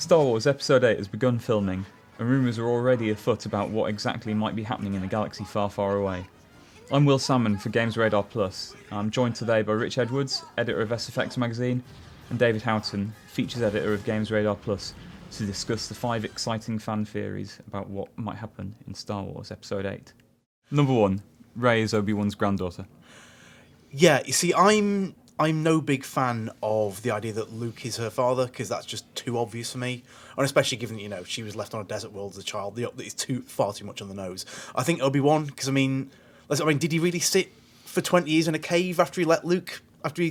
Star Wars Episode 8 has begun filming, and rumours are already afoot about what exactly might be happening in a galaxy far, far away. I'm Will Salmon for GamesRadar Plus. I'm joined today by Rich Edwards, editor of SFX magazine, and David Houghton, features editor of GamesRadar Plus, to discuss the 5 exciting fan theories about what might happen in Star Wars Episode 8. Number 1, Rey is Obi Wan's granddaughter. Yeah, you see, I'm no big fan of the idea that Luke is her father, because that's just too obvious for me. And especially given that, she was left on a desert world as a child. It's far too much on the nose. I think Obi-Wan, because did he really sit for 20 years in a cave after he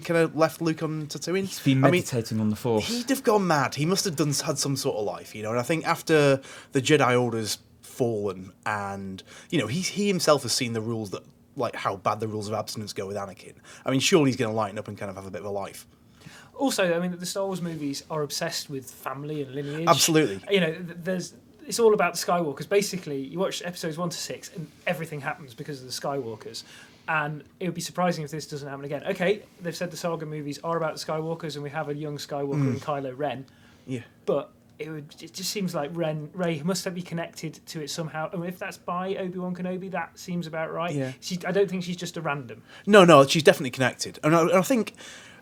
kind of left Luke on Tatooine? He's been meditating on the Force. He'd have gone mad. He must have had some sort of life, And I think after the Jedi Order's fallen, and he himself has seen the rules that, like, how bad the rules of abstinence go with Anakin. Surely he's going to lighten up and kind of have a bit of a life. Also, the Star Wars movies are obsessed with family and lineage. Absolutely. It's all about the Skywalkers. Basically, you watch episodes 1 to 6 and everything happens because of the Skywalkers. And it would be surprising if this doesn't happen again. Okay, they've said the saga movies are about the Skywalkers and we have a young Skywalker in Kylo Ren. Yeah. But it just seems like Rey must be connected to it somehow. And if that's by Obi-Wan Kenobi, that seems about right. Yeah. I don't think she's just a random. No, she's definitely connected. And I think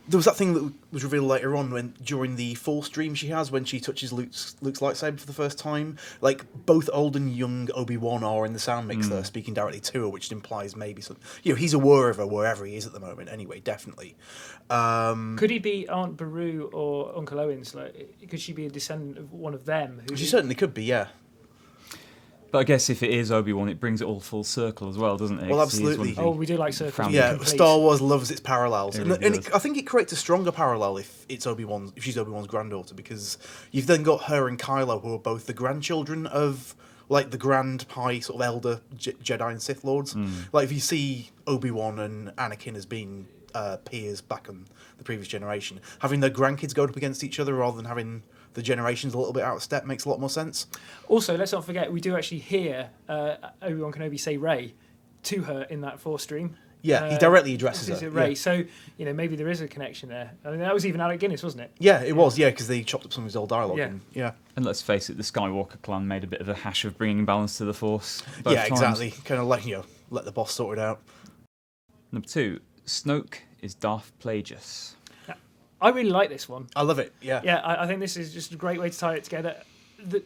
there was that thing that was revealed later on during the Force dream she has when she touches Luke's lightsaber for the first time. Like, both old and young Obi-Wan are in the sound mix there, speaking directly to her, which implies maybe some. He's aware of her wherever he is at the moment. Anyway, definitely. Could he be Aunt Beru or Uncle Owen's? Could she be a descendant of one of them? She certainly could be. Yeah. But I guess if it is Obi-Wan, it brings it all full circle as well, doesn't it? Well, absolutely. We do like circles. Yeah, Star Wars loves its parallels. I think it creates a stronger parallel if she's Obi-Wan's granddaughter, because you've then got her and Kylo, who are both the grandchildren of, like, the Grand High sort of elder Jedi and Sith Lords. Like, if you see Obi-Wan and Anakin as being peers back in the previous generation, having their grandkids go up against each other rather than having the generations a little bit out of step makes a lot more sense. Also, let's not forget, we do actually hear Obi-Wan Kenobi say Rey to her in that Force dream. Yeah, he directly addresses her. Rey. Yeah. So, maybe there is a connection there. That was even Alec Guinness, wasn't it? Yeah, it was, because they chopped up some of his old dialogue. Yeah. And let's face it, the Skywalker clan made a bit of a hash of bringing balance to the Force. Yeah, exactly. Kind of let the boss sort it out. Number 2, Snoke is Darth Plagueis. I really like this one. I love it, yeah. Yeah, I think this is just a great way to tie it together.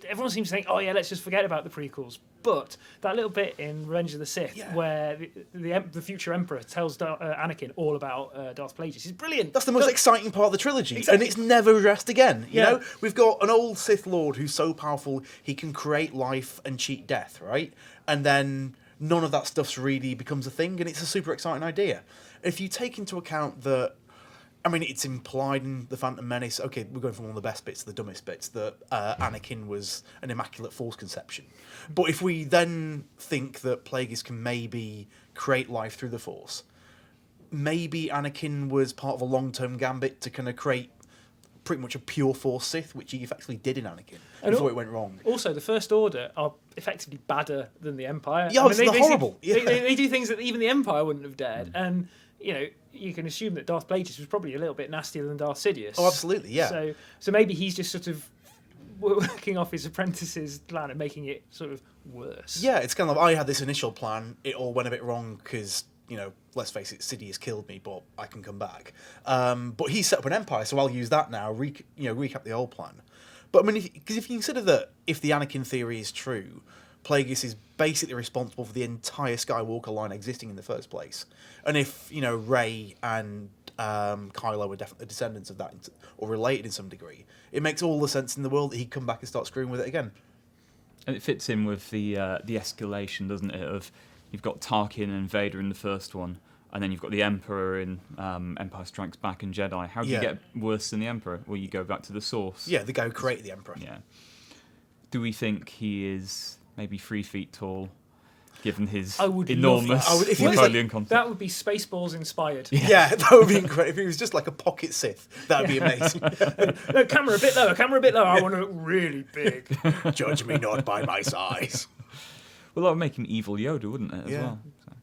Everyone seems to think, let's just forget about the prequels. But that little bit in Revenge of the Sith where the future Emperor tells Anakin all about Darth Plagueis is brilliant. That's the most exciting part of the trilogy. Exactly. And it's never addressed again. You know? We've got an old Sith Lord who's so powerful he can create life and cheat death, right? And then none of that stuff really becomes a thing, and it's a super exciting idea. If you take into account that, it's implied in The Phantom Menace, okay, we're going from one of the best bits to the dumbest bits, that Anakin was an immaculate Force conception. But if we then think that Plagueis can maybe create life through the Force, maybe Anakin was part of a long-term gambit to kind of create pretty much a pure Force Sith, which he effectively did in Anakin before it went wrong. Also, the First Order are effectively badder than the Empire. Yeah, they're horrible. They do things that even the Empire wouldn't have dared. And, you can assume that Darth Plagueis was probably a little bit nastier than Darth Sidious. Oh, absolutely, yeah. So maybe he's just sort of working off his apprentice's plan and making it sort of worse. Yeah, it's kind of like, I had this initial plan, it all went a bit wrong because, let's face it, Sidious killed me, but I can come back. But he set up an empire, so I'll use that now, recap the old plan. But because if you consider that if the Anakin theory is true, Plagueis is basically responsible for the entire Skywalker line existing in the first place. And if, Rey and Kylo are definitely descendants of that, or related in some degree, it makes all the sense in the world that he'd come back and start screwing with it again. And it fits in with the escalation, doesn't it, of you've got Tarkin and Vader in the first one, and then you've got the Emperor in Empire Strikes Back and Jedi. How do you get worse than the Emperor? Well, you go back to the source. Yeah, the guy who created the Emperor. Yeah. Do we think he is maybe 3 feet tall, given his enormous Napoleon concept? That would be Spaceballs inspired. Yeah, that would be incredible. If he was just like a pocket Sith, that would be amazing. No, camera a bit lower. I want to look really big. Judge me not by my size. Well, that would make him evil Yoda, wouldn't it, as well?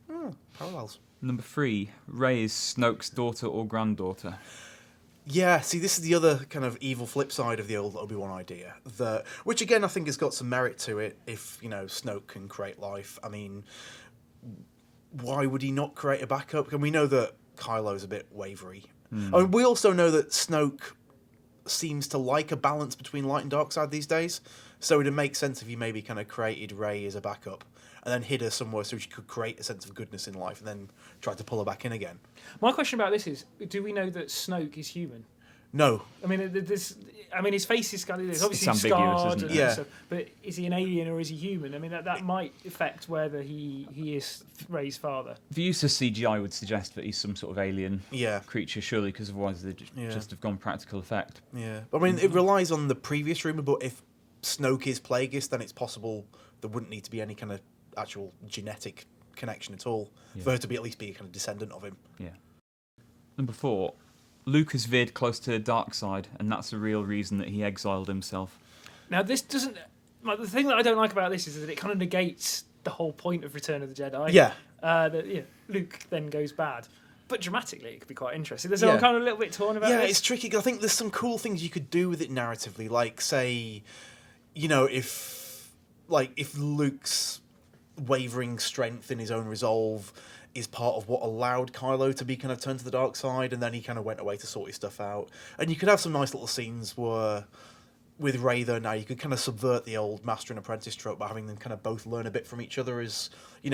So. Parallels. Number 3, Rey is Snoke's daughter or granddaughter. Yeah, see, this is the other kind of evil flip side of the old Obi-Wan idea, which again I think has got some merit to it. If Snoke can create life, I mean, why would he not create a backup? And we know that Kylo's a bit wavery. I mean, we also know that Snoke seems to like a balance between light and dark side these days, so it'd make sense if he maybe kind of created Rey as a backup and then hid her somewhere so she could create a sense of goodness in life and then tried to pull her back in again. My question about this is, do we know that Snoke is human? No. I mean, his face is kind of obviously it's ambiguous, scarred, isn't it? and stuff, but is he an alien or is he human? I mean, that might affect whether he is Rey's father. The use of CGI would suggest that he's some sort of alien Yeah. creature, surely, because otherwise they'd just have gone practical effect. Yeah. I mean, it relies on the previous rumour, but if Snoke is Plagueis, then it's possible there wouldn't need to be any kind of actual genetic connection at all for her to at least be a kind of descendant of him. Yeah. Number 4. Luke has veered close to the dark side, and that's the real reason that he exiled himself. Now, this doesn't... the thing that I don't like about this is that it kind of negates the whole point of Return of the Jedi. Yeah. Luke then goes bad. But dramatically, it could be quite interesting. There's I'm kind of a little bit torn about this. Yeah, it's tricky. I think there's some cool things you could do with it narratively, like, say, if Luke's wavering strength in his own resolve is part of what allowed Kylo to be kind of turned to the dark side, and then he kind of went away to sort his stuff out. And you could have some nice little scenes where, with Rey though, now you could kind of subvert the old master and apprentice trope by having them kind of both learn a bit from each other as,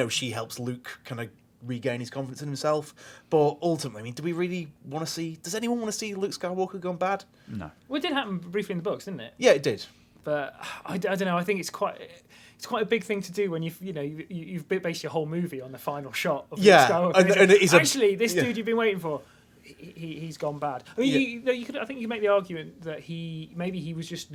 she helps Luke kind of regain his confidence in himself. But ultimately, I mean, do we really want to see... Does anyone want to see Luke Skywalker gone bad? No. Well, it did happen briefly in the books, didn't it? Yeah, it did. But I don't know. I think it's quite a big thing to do when you've based your whole movie on the final shot of Luke Skywalker. And it is actually this dude you've been waiting for. He's gone bad. I mean, you could. I think you could make the argument that maybe he was just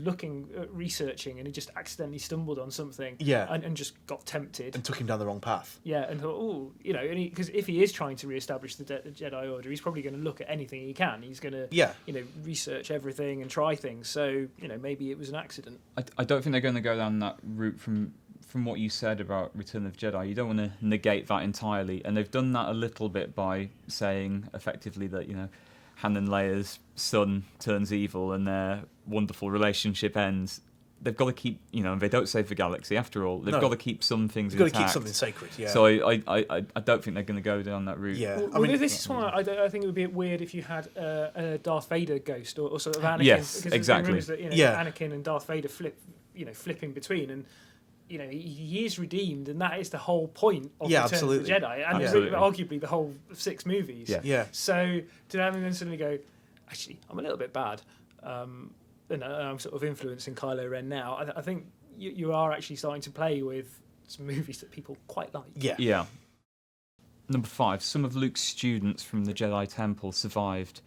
researching, and he just accidentally stumbled on something. Yeah. And just got tempted And took him down the wrong path. Yeah, and thought, because if he is trying to reestablish the Jedi Order, he's probably going to look at anything he can. He's going to, research everything and try things. So, maybe it was an accident. I don't think they're going to go down that route from what you said about Return of the Jedi. You don't want to negate that entirely, and they've done that a little bit by saying effectively that Han and Leia's son turns evil and their wonderful relationship ends. They've got to keep, they don't save the galaxy after all. They've got to keep some things intact. They've got to keep something sacred. Yeah. So I don't think they're going to go down that route. Yeah. Well, this is why I think it would be weird if you had a Darth Vader ghost or sort of Anakin. Yes, because exactly. There's rumors that Anakin and Darth Vader flipping between, and he is redeemed, and that is the whole point of Return of the Jedi, and arguably the whole 6 movies. Yeah. So to have him then suddenly go, actually, I'm a little bit bad, and I'm sort of influencing Kylo Ren now. I think you are actually starting to play with some movies that people quite like. Yeah. Number 5. Some of Luke's students from the Jedi Temple survived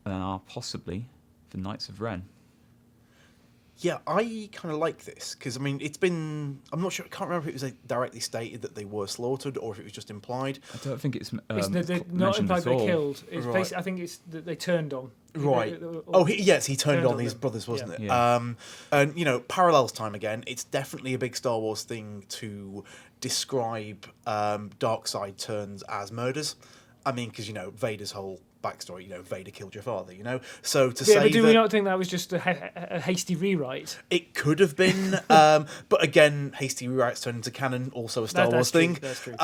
and are possibly the Knights of Ren. Yeah, I kind of like this because, I mean, it's been... I'm not sure, I can't remember if it was directly stated that they were slaughtered or if it was just implied. I don't think it's they're not implied they're killed. It's right. I think it's that they turned on. Right. He turned on his brothers, wasn't it? Yeah. And, parallels time again. It's definitely a big Star Wars thing to describe dark side turns as murders. I mean, because, Vader's whole backstory, Vader killed your father, So to say but do we not think that was just a hasty rewrite? It could have been, but again, hasty rewrites turn into canon, also a Star Wars thing. That's true.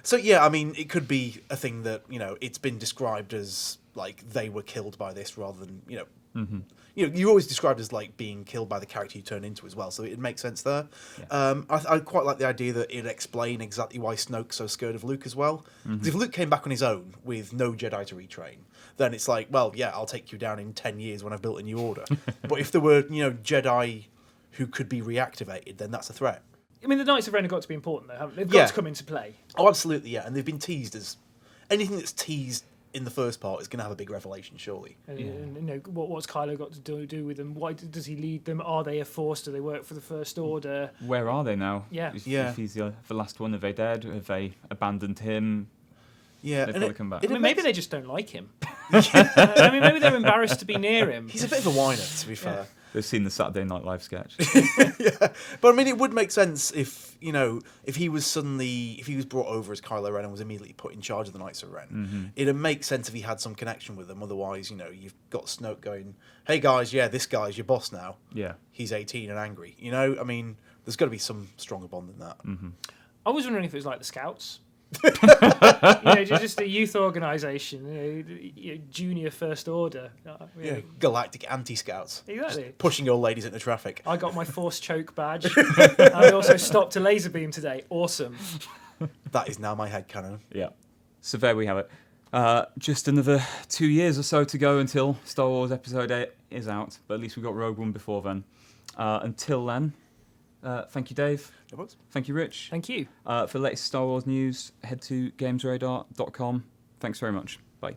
So yeah, I mean, it could be a thing that, it's been described as, like, they were killed by this rather than, Mm-hmm. You're always described as like being killed by the character you turn into as well, so it makes sense there. Yeah. I quite like the idea that it'd explain exactly why Snoke's so scared of Luke as well. Because if Luke came back on his own with no Jedi to retrain, then it's like, well, yeah, I'll take you down in 10 years when I've built a new order. But if there were, Jedi who could be reactivated, then that's a threat. I mean, the Knights of Ren have got to be important, though, haven't they? They've got to come into play. Oh, absolutely, yeah. And they've been teased as... Anything that's teased in the first part is going to have a big revelation, surely. And what's Kylo got to do with them? Why does he lead them? Are they a force? Do they work for the First Order? Where are they now? Yeah. If he's the last one, are they dead? Have they abandoned him? Yeah, they've got to come back. Maybe they just don't like him. I mean, maybe they're embarrassed to be near him. He's a bit of a whiner, to be fair. They've seen the Saturday Night Live sketch. Yeah, but I mean, it would make sense if he was brought over as Kylo Ren and was immediately put in charge of the Knights of Ren. It'd make sense if he had some connection with them. Otherwise, you've got Snoke going, "Hey guys, yeah, this guy's your boss now. Yeah. He's 18 and angry." I mean, there's got to be some stronger bond than that. I was wondering if it was like the Scouts. Just a youth organisation, junior first order. Yeah, galactic anti-scouts. Exactly. Just pushing old ladies into traffic. I got my force choke badge. I also stopped a laser beam today. Awesome. That is now my headcanon. Yeah. So there we have it. Just another 2 years or so to go until Star Wars Episode 8 is out, but at least we've got Rogue One before then. Until then, thank you, Dave. Thank you, Rich. Thank you. For the latest Star Wars news, head to GamesRadar.com. Thanks very much. Bye.